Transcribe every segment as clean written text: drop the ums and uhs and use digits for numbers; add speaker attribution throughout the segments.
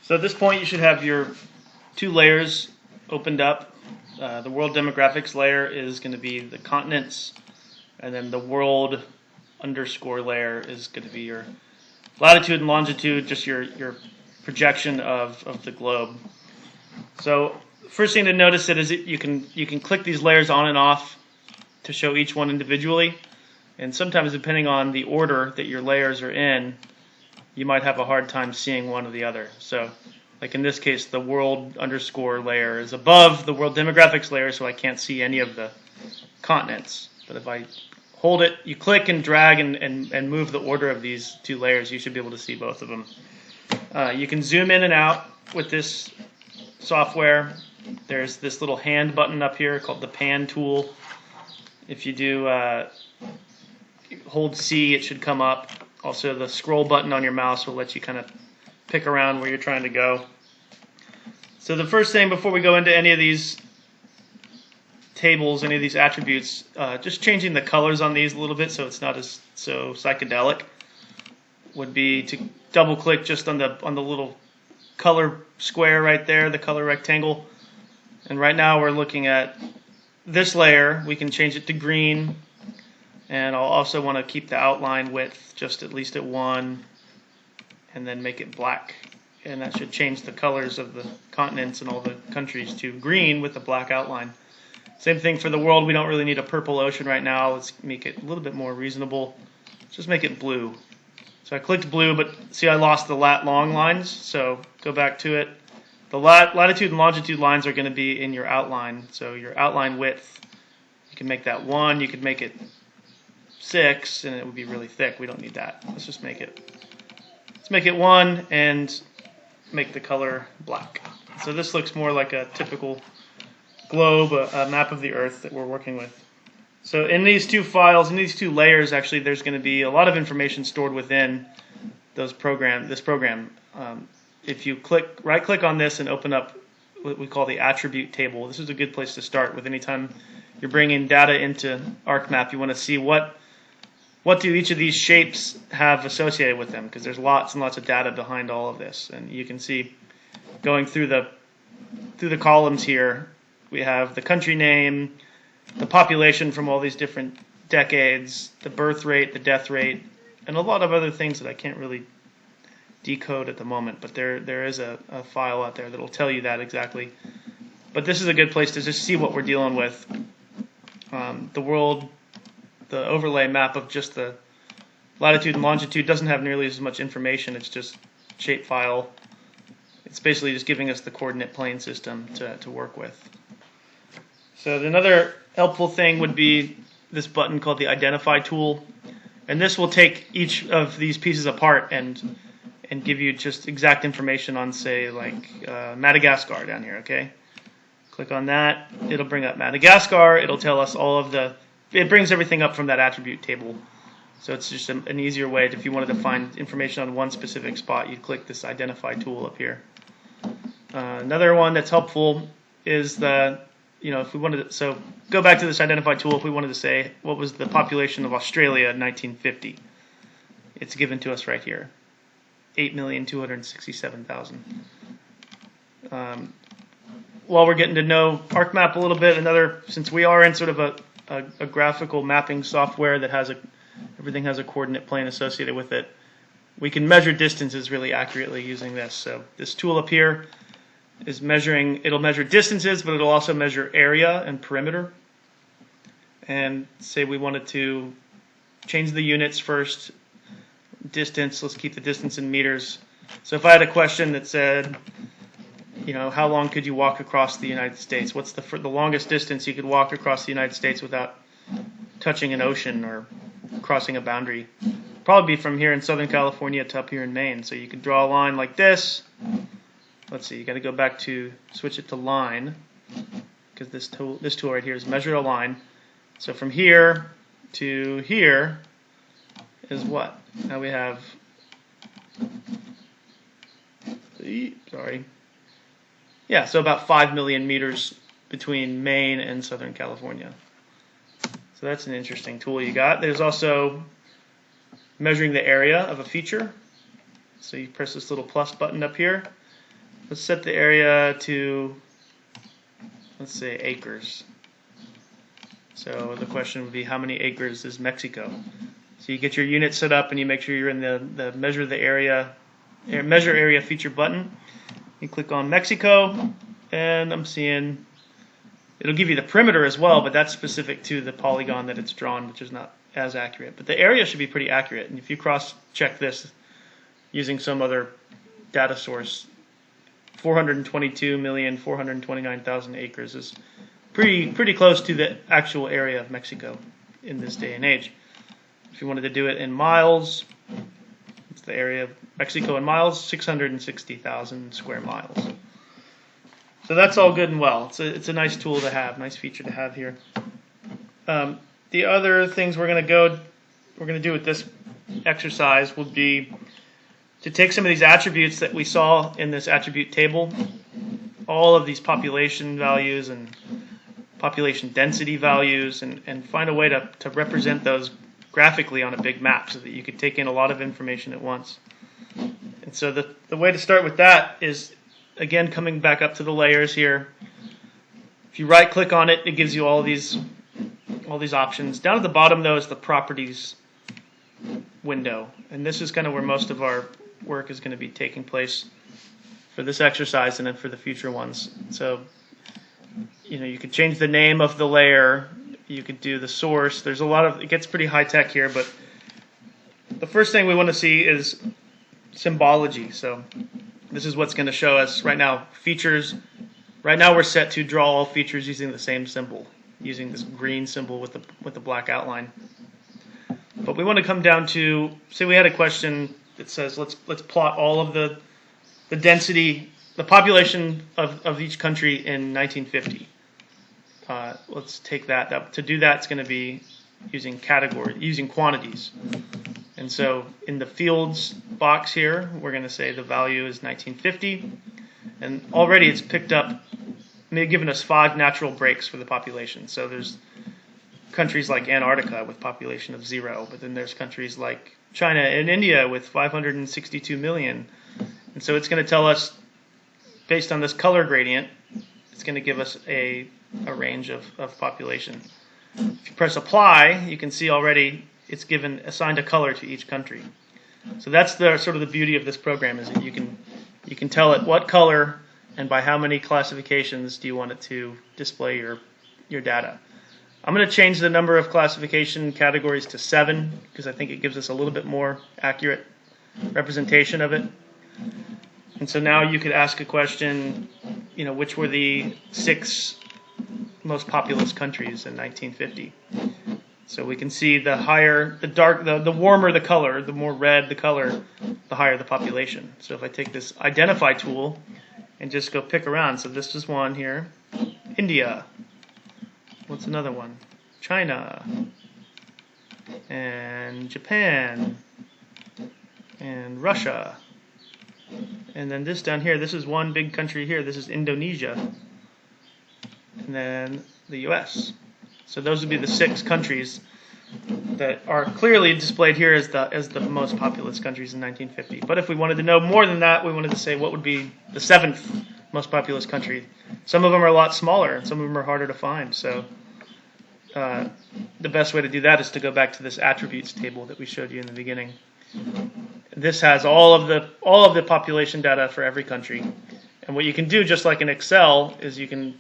Speaker 1: So at this point, you should have your two layers opened up. The world demographics layer is going to be the continents, and then the world underscore layer is going to be your latitude and longitude, just your projection of the globe. So first thing to notice is you can click these layers on and off to show each one individually, and sometimes depending on the order that your layers are in, you might have a hard time seeing one or the other. So like in this case, the world underscore layer is above the world demographics layer, so I can't see any of the continents. But if I hold it, you click and drag and move the order of these two layers, you should be able to see both of them. You can zoom in and out with this software. There's this little hand button up here called the pan tool. If you do hold C, it should come up. Also, the scroll button on your mouse will let you kind of pick around where you're trying to go. So the first thing before we go into any of these tables, any of these attributes, just changing the colors on these a little bit so it's not as so psychedelic, would be to double click just on the little color square right there, the color rectangle. And right now we're looking at this layer. We can change it to green, and I'll also want to keep the outline width just at least at 1, and then make it black. And that should change the colors of the continents and all the countries to green with the black outline. Same thing for the world. We don't really need a purple ocean right now. Let's make it a little bit more reasonable. Just make it blue. So I clicked blue, but see I lost the lat long lines, so go back to it. The latitude and longitude lines are going to be in your outline. So your outline width, you can make that 1, you could make it 6, and it would be really thick. We don't need that. Let's make it 1 and make the color black. So this looks more like a typical globe, a map of the Earth that we're working with. So in these two files, in these two layers, actually, there's going to be a lot of information stored within this program. If you right-click on this and open up what we call the attribute table, this is a good place to start with. Anytime you're bringing data into ArcMap, you want to see what do each of these shapes have associated with them, because there's lots and lots of data behind all of this. And you can see going through the columns here, we have the country name, the population from all these different decades, the birth rate, the death rate, and a lot of other things that I can't really decode at the moment, but there is a file out there that will tell you that exactly. But this is a good place to just see what we're dealing with. The overlay map of just the latitude and longitude doesn't have nearly as much information. It's just shapefile. It's basically just giving us the coordinate plane system to work with. So another helpful thing would be this button called the Identify tool. And this will take each of these pieces apart and give you just exact information on, say, like Madagascar down here, okay? Click on that. It'll bring up Madagascar. It'll tell us all of it brings everything up from that attribute table. So it's just an easier way. If you wanted to find information on one specific spot, you'd click this Identify tool up here. Another one that's helpful is if we wanted to, so go back to this Identify tool. If we wanted to say what was the population of Australia in 1950, it's given to us right here, 8,267,000. While we're getting to know ArcMap a little bit, since we are in sort of a graphical mapping software that everything has a coordinate plane associated with it, we can measure distances really accurately using this. So this tool up here is it'll measure distances, but it'll also measure area and perimeter. And say we wanted to change the units first. Distance, let's keep the distance in meters. So if I had a question that said, how long could you walk across the United States? What's the longest distance you could walk across the United States without touching an ocean or crossing a boundary? Probably be from here in Southern California to up here in Maine. So you could draw a line like this. Let's see, you got to go back to switch it to line, because this tool right here is measure a line. So from here to here is what? Now we have, so about 5 million meters between Maine and Southern California. So that's an interesting tool you got. There's also measuring the area of a feature. So you press this little plus button up here, let's set the area to, let's say, acres. So the question would be, how many acres is Mexico? So you get your unit set up and you make sure you're in the measure area feature button. You click on Mexico, and I'm seeing it'll give you the perimeter as well, but that's specific to the polygon that it's drawn, which is not as accurate. But the area should be pretty accurate. And if you cross-check this using some other data source, 422,429,000 acres is pretty close to the actual area of Mexico in this day and age. If you wanted to do it in miles, it's the area of Mexico in miles, 660,000 square miles. So that's all good and well. It's a nice tool to have, nice feature to have here. The other things we're going to do with this exercise would be to take some of these attributes that we saw in this attribute table, all of these population values and population density values, and find a way to represent those graphically on a big map so that you could take in a lot of information at once. And so the way to start with that is, again, coming back up to the layers here. If you right click on it, it gives you all these options. Down at the bottom, though, is the properties window, and this is kind of where most of our work is going to be taking place for this exercise and then for the future ones. So you could change the name of the layer, you could do the source. There's a lot of, it gets pretty high tech here, but the first thing we want to see is symbology. So this is what's going to show us right now features. Right now we're set to draw all features using the same symbol, using this green symbol with the black outline. But we want to come down to, say we had a question that says let's plot all of the density, the population of each country in 1950. Let's take that. To do that, it's going to be using quantities. And so in the fields box here, we're going to say the value is 1950. And already it's picked up, given us 5 natural breaks for the population. So there's countries like Antarctica with population of 0, but then there's countries like China and India with 562 million. And so it's going to tell us, based on this color gradient, it's going to give us a range of population. If you press apply, you can see already it's assigned a color to each country. So that's the sort of the beauty of this program, is that you can tell it what color and by how many classifications do you want it to display your data. I'm going to change the number of classification categories to 7 because I think it gives us a little bit more accurate representation of it. And so now you could ask a question, which were the 6 most populous countries in 1950. So we can see the higher, the warmer the color, the more red the color, the higher the population. So if I take this identify tool and just go pick around, so this is one here, India. What's another one? China. And Japan. And Russia. And then this down here, this is one big country here. This is Indonesia. And then the US. So those would be the 6 countries that are clearly displayed here as the most populous countries in 1950. But if we wanted to know more than that, we wanted to say what would be the 7th most populous country. Some of them are a lot smaller, and some of them are harder to find. So the best way to do that is to go back to this attributes table that we showed you in the beginning. This has all of the population data for every country. And what you can do, just like in Excel, is you can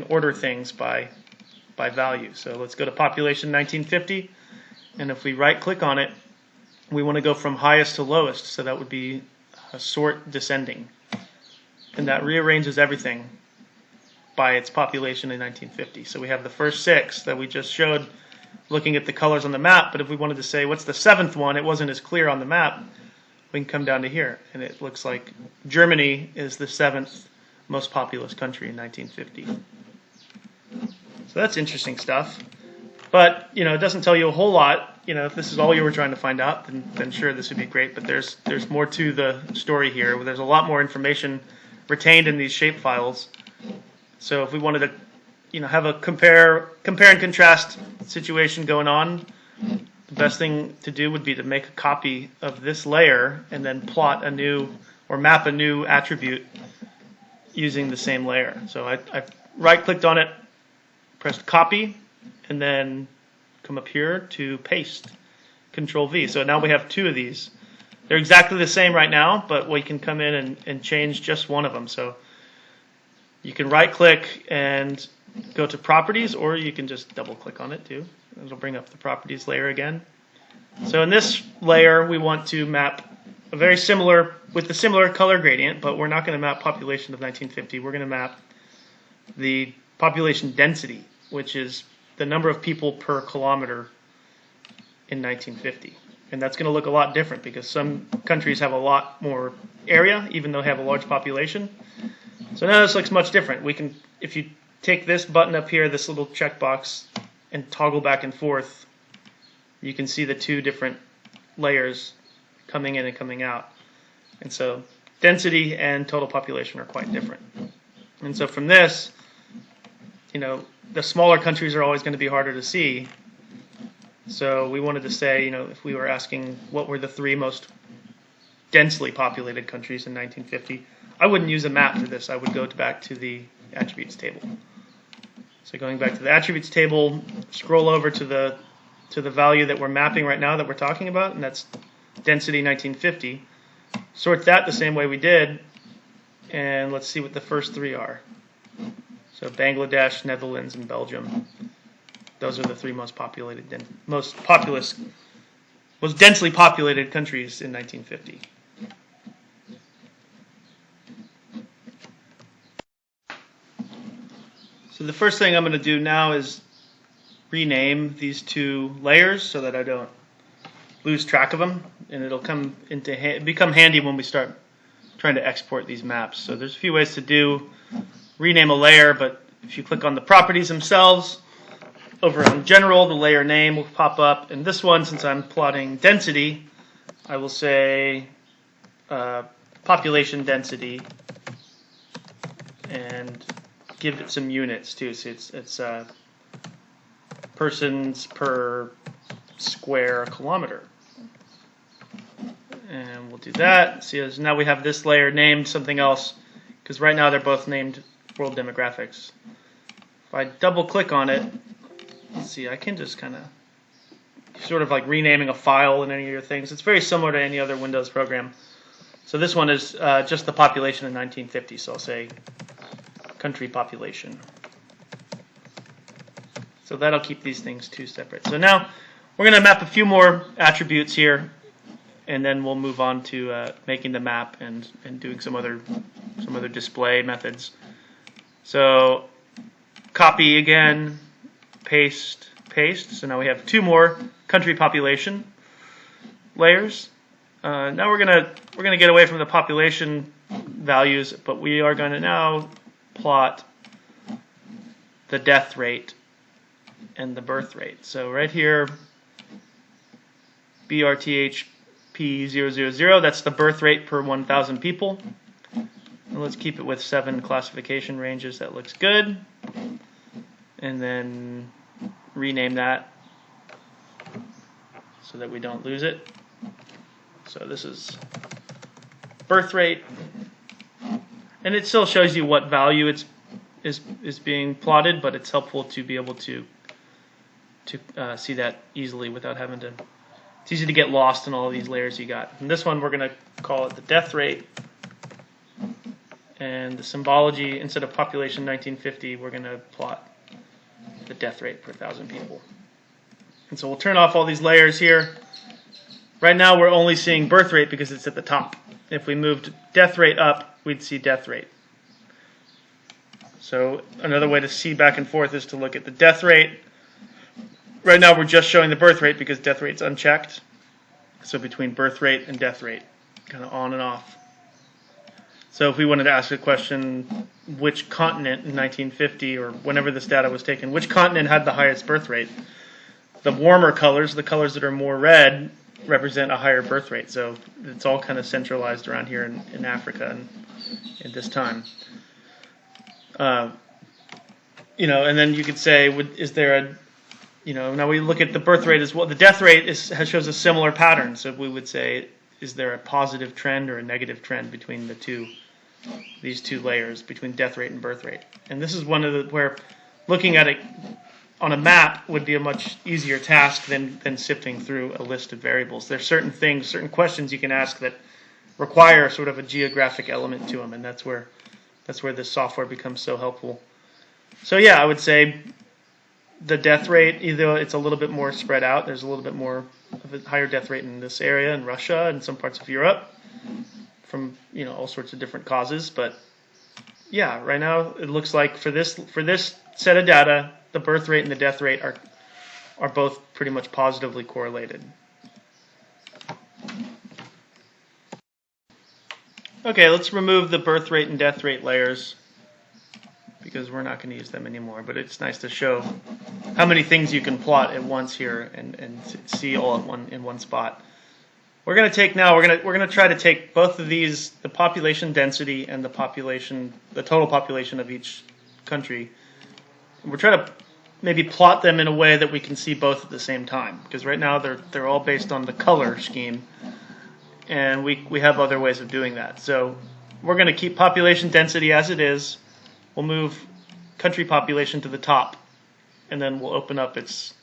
Speaker 1: order things by value. So let's go to population 1950, and if we right click on it, we want to go from highest to lowest, so that would be a sort descending. And that rearranges everything by its population in 1950. So we have the first 6 that we just showed looking at the colors on the map, but if we wanted to say what's the 7th one, it wasn't as clear on the map, we can come down to here, and it looks like Germany is the 7th most populous country in 1950. So that's interesting stuff. But, it doesn't tell you a whole lot. If this is all you were trying to find out, then sure, this would be great. But there's more to the story here. There's a lot more information retained in these shape files. So if we wanted to, have a compare and contrast situation going on, the best thing to do would be to make a copy of this layer and then plot a new, or map a new attribute using the same layer. So I right-clicked on it, pressed copy, and then come up here to paste. Control V. So now we have two of these. They're exactly the same right now, but we can come in and change just one of them. So you can right-click and go to Properties, or you can just double-click on it too. It'll bring up the Properties layer again. So in this layer, we want to map a very similar, with the similar color gradient, but we're not going to map population of 1950. We're going to map the population density, which is the number of people per kilometer in 1950. And that's going to look a lot different because some countries have a lot more area, even though they have a large population. So now this looks much different. We can, if you take this button up here, this little checkbox, and toggle back and forth, you can see the two different layers coming in and coming out. And so density and total population are quite different. And so from this, you know, the smaller countries are always going to be harder to see. So we wanted to say, you know, if we were asking what were the three most densely populated countries in 1950, I wouldn't use a map for this. I would go back to the attributes table. So going back to the attributes table, scroll over to the value that we're mapping right now that we're talking about, and that's density 1950. Sort that the same way we did, and let's see what the first three are. So Bangladesh, Netherlands, and Belgium. Those are the three most populated, most densely populated countries in 1950. So the first thing I'm going to do now is rename these two layers so that I don't lose track of them, and it'll become handy when we start trying to export these maps. So there's a few ways to rename a layer, but if you click on the properties themselves, over on General, the layer name will pop up. And this one, since I'm plotting density, I will say population density and give it some units too. So it's persons per square kilometer. And we'll do that. See, now we have this layer named something else, because right now they're both named world demographics. If I double click on it, let's see, I can just kind of sort of like renaming a file in any of your things. It's very similar to any other Windows program. So this one is just the population in 1950. So I'll say country population. So that'll keep these things two separate. So now we're going to map a few more attributes here, and then we'll move on to making the map and doing some other display methods. So copy again, paste. So now we have two more country population layers. Now we're gonna get away from the population values, but we are going to now plot the death rate and the birth rate. So right here, BRTHP000, that's the birth rate per 1,000 people. And let's keep it with 7 classification ranges. That looks good. And then rename that so that we don't lose it. So this is birth rate. And it still shows you what value is being plotted, but it's helpful to be able to see that easily without having to. It's easy to get lost in all of these layers you got. And this one we're going to call it the death rate. And the symbology, instead of population 1950, we're going to plot the death rate per 1,000 people. And so we'll turn off all these layers here. Right now we're only seeing birth rate because it's at the top. If we moved death rate up, we'd see death rate. So another way to see back and forth is to look at the death rate. Right now we're just showing the birth rate because death rate's unchecked. So between birth rate and death rate, kind of on and off. So if we wanted to ask a question, which continent in 1950 or whenever this data was taken, which continent had the highest birth rate? The warmer colors, the colors that are more red, represent a higher birth rate. So it's all kind of centralized around here in Africa and at this time. And then you could say, is there a, now we look at the birth rate as well. The death rate shows a similar pattern. So we would say, is there a positive trend or a negative trend between the two these two layers between death rate and birth rate. And this is one of the where looking at it on a map would be a much easier task than sifting through a list of variables. There's certain things, certain questions you can ask that require sort of a geographic element to them, and that's where this software becomes so helpful. So yeah, I would say the death rate, either it's a little bit more spread out, there's a little bit more of a higher death rate in this area, in Russia and some parts of Europe, from all sorts of different causes. But yeah, right now it looks like for this set of data, the birth rate and the death rate are both pretty much positively correlated. Okay, let's remove the birth rate and death rate layers because we're not going to use them anymore. But it's nice to show how many things you can plot at once here and see all in one spot. We're going to take now. We're going to try to take both of these, the population density and the total population of each country. We're trying to maybe plot them in a way that we can see both at the same time, because right now they're all based on the color scheme, and we have other ways of doing that. So we're going to keep population density as it is. We'll move country population to the top, and then we'll open up its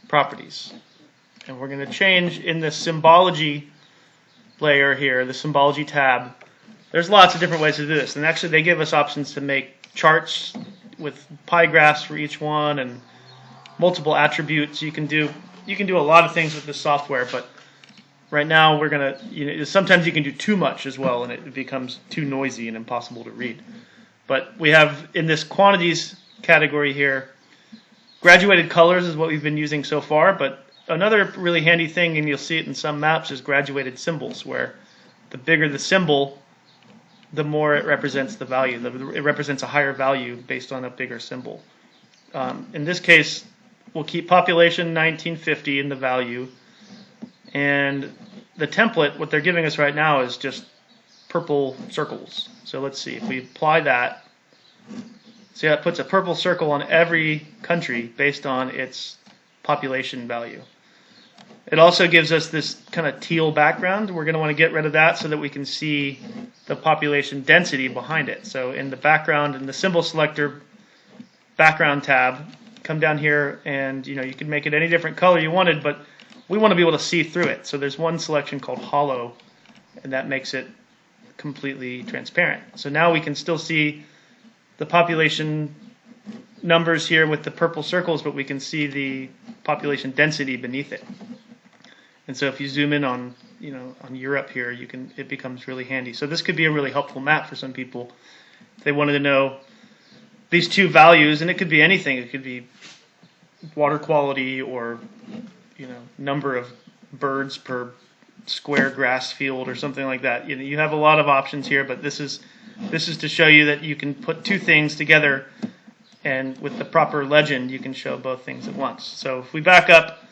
Speaker 1: properties. And we're going to change in the symbology layer here, the symbology tab. There's lots of different ways to do this, and actually they give us options to make charts with pie graphs for each one and multiple attributes. You can do a lot of things with this software, but right now we're gonna sometimes you can do too much as well, and it becomes too noisy and impossible to read. But we have in this quantities category here, graduated colors is what we've been using so far, but another really handy thing, and you'll see it in some maps, is graduated symbols, where the bigger the symbol, the more it represents the value. It represents a higher value based on a bigger symbol. In this case, we'll keep population 1950 in the value, and the template, what they're giving us right now is just purple circles. So let's see, if we apply that, see how it puts a purple circle on every country based on its population value. It also gives us this kind of teal background. We're going to want to get rid of that so that we can see the population density behind it. So in the background, in the symbol selector background tab, come down here and you can make it any different color you wanted, but we want to be able to see through it. So there's one selection called hollow, and that makes it completely transparent. So now we can still see the population numbers here with the purple circles, but we can see the population density beneath it. And so if you zoom in on Europe here, it becomes really handy. So this could be a really helpful map for some people if they wanted to know these two values, and it could be anything. It could be water quality or number of birds per square grass field or something like that. You have a lot of options here, but this is to show you that you can put two things together, and with the proper legend, you can show both things at once. So if we back up,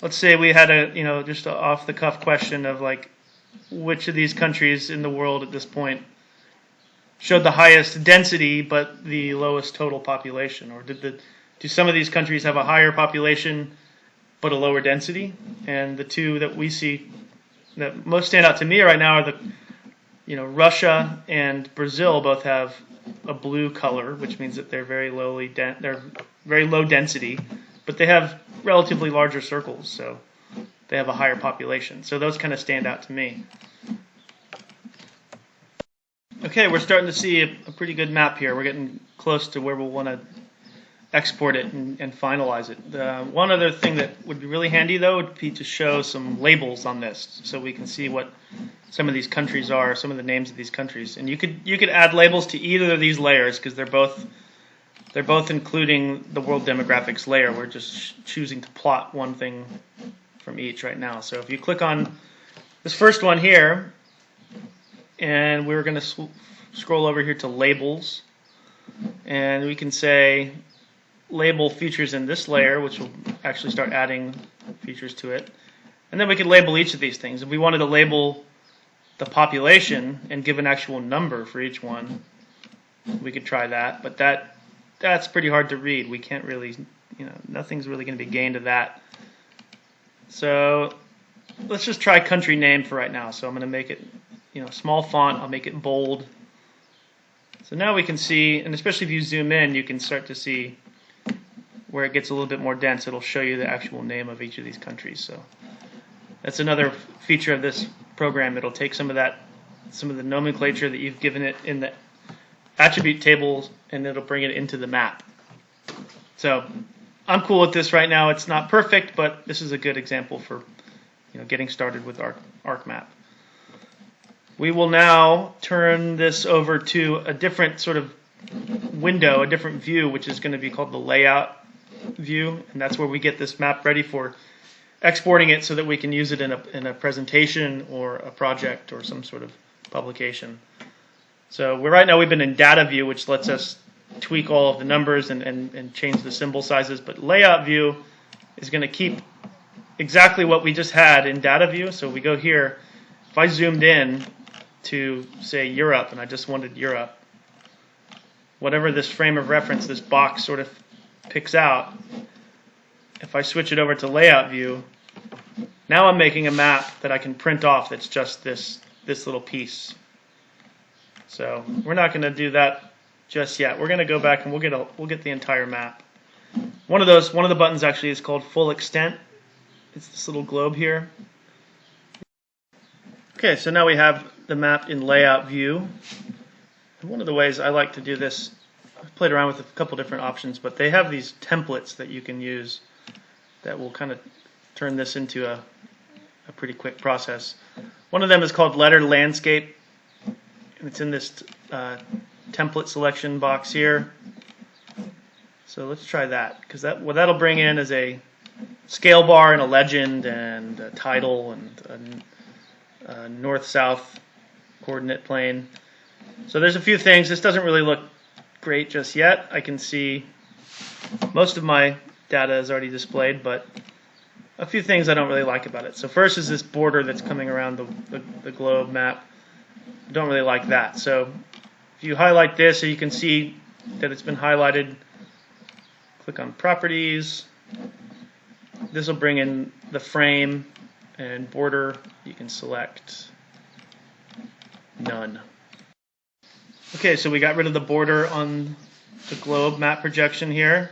Speaker 1: let's say we had just an off-the-cuff question of like, which of these countries in the world at this point showed the highest density but the lowest total population, or do some of these countries have a higher population but a lower density? And the two that we see that most stand out to me right now are Russia and Brazil both have a blue color, which means that they're very low density, but they have relatively larger circles, so they have a higher population. So those kind of stand out to me. Okay, we're starting to see a pretty good map here. We're getting close to where we'll want to export it and finalize it. One other thing that would be really handy, though, would be to show some labels on this, so we can see what some of these countries are, some of the names of these countries. And you could add labels to either of these layers, because they're both including the world demographics layer. We're just choosing to plot one thing from each right now. So if you click on this first one here, and we're going to scroll over here to labels, and we can say label features in this layer, which will actually start adding features to it. And then we could label each of these things. If we wanted to label the population and give an actual number for each one, we could try that. But that's pretty hard to read. We can't really, nothing's really going to be gained of that. So let's just try country name for right now. So I'm going to make it, small font. I'll make it bold. So now we can see, and especially if you zoom in, you can start to see where it gets a little bit more dense. It'll show you the actual name of each of these countries. So that's another feature of this program. It'll take some of the nomenclature that you've given it in the attribute tables, and it'll bring it into the map. So I'm cool with this right now. It's not perfect, but this is a good example for getting started with ArcMap. We will now turn this over to a different sort of window, a different view, which is going to be called the layout view, and that's where we get this map ready for exporting it so that we can use it in a presentation or a project or some sort of publication. So right now we've been in data view, which lets us tweak all of the numbers and change the symbol sizes, but layout view is going to keep exactly what we just had in data view. So we go here. If I zoomed in to, say, Europe, and I just wanted Europe, whatever this frame of reference, this box sort of picks out, if I switch it over to layout view, now I'm making a map that I can print off that's just this little piece. So we're not going to do that just yet. We're going to go back and we'll get the entire map. One of the buttons actually is called full extent. It's this little globe here. Okay, so now we have the map in layout view. And one of the ways I like to do this, I've played around with a couple different options, but they have these templates that you can use that will kind of turn this into a pretty quick process. One of them is called letter landscape, and it's in this template selection box here. So let's try that, because what that'll bring in is a scale bar and a legend and a title and a north-south coordinate plane. So there's a few things. This doesn't really look great just yet. I can see most of my data is already displayed, but a few things I don't really like about it. So first is this border that's coming around the globe map. I don't really like that. So if you highlight this, so you can see that it's been highlighted, click on properties. This will bring in the frame and border. You can select none. Okay, so we got rid of the border on the globe map projection here.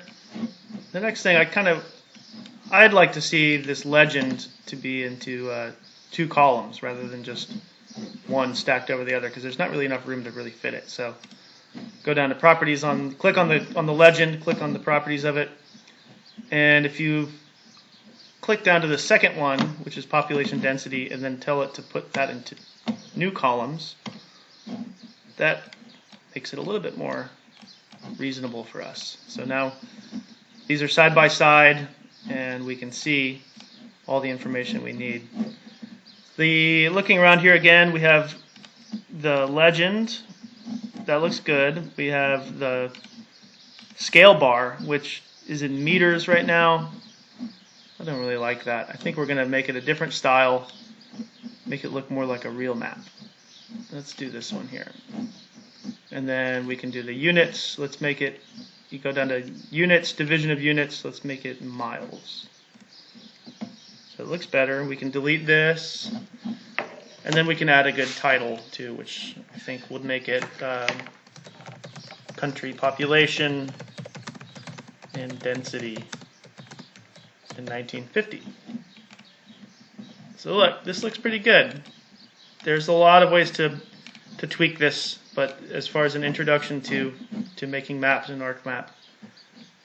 Speaker 1: The next thing I'd like to see this legend to be into two columns rather than just one stacked over the other, because there's not really enough room to really fit it. So go down to properties, click on the legend, click on the properties of it, and if you click down to the second one, which is population density, and then tell it to put that into new columns, that makes it a little bit more reasonable for us. So now these are side by side, and we can see all the information we need. Looking around here again, we have the legend. That looks good. We have the scale bar, which is in meters right now. I don't really like that. I think we're going to make it a different style, make it look more like a real map. Let's do this one here. And then we can do the units. Let's make it, you go down to units, division of units, let's make it miles. So it looks better. We can delete this. And then we can add a good title too, which I think would make it country population and density in 1950. So look, this looks pretty good. There's a lot of ways to tweak this, but as far as an introduction to making maps in ArcMap,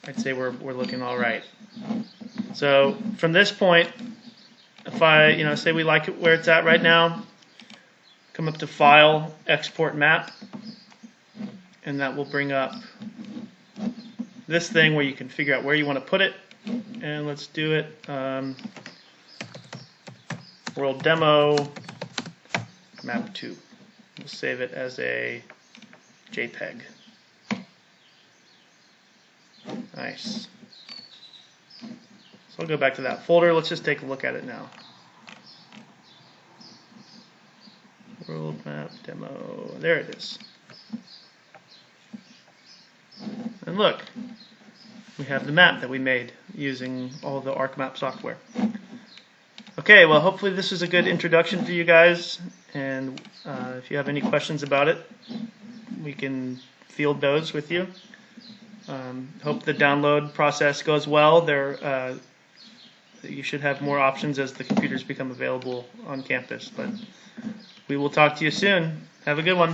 Speaker 1: I'd say we're looking all right. So from this point, if I say we like it where it's at right now, come up to File, Export Map, and that will bring up this thing where you can figure out where you want to put it. And let's do it. World Demo Map 2. We'll save it as a JPEG. Nice. So I'll go back to that folder. Let's just take a look at it now. World Map Demo. There it is. And look, we have the map that we made using all the ArcMap software. Okay, well, hopefully this is a good introduction for you guys, and if you have any questions about it, we can field those with you. Hope the download process goes well. You should have more options as the computers become available on campus. But we will talk to you soon. Have a good one.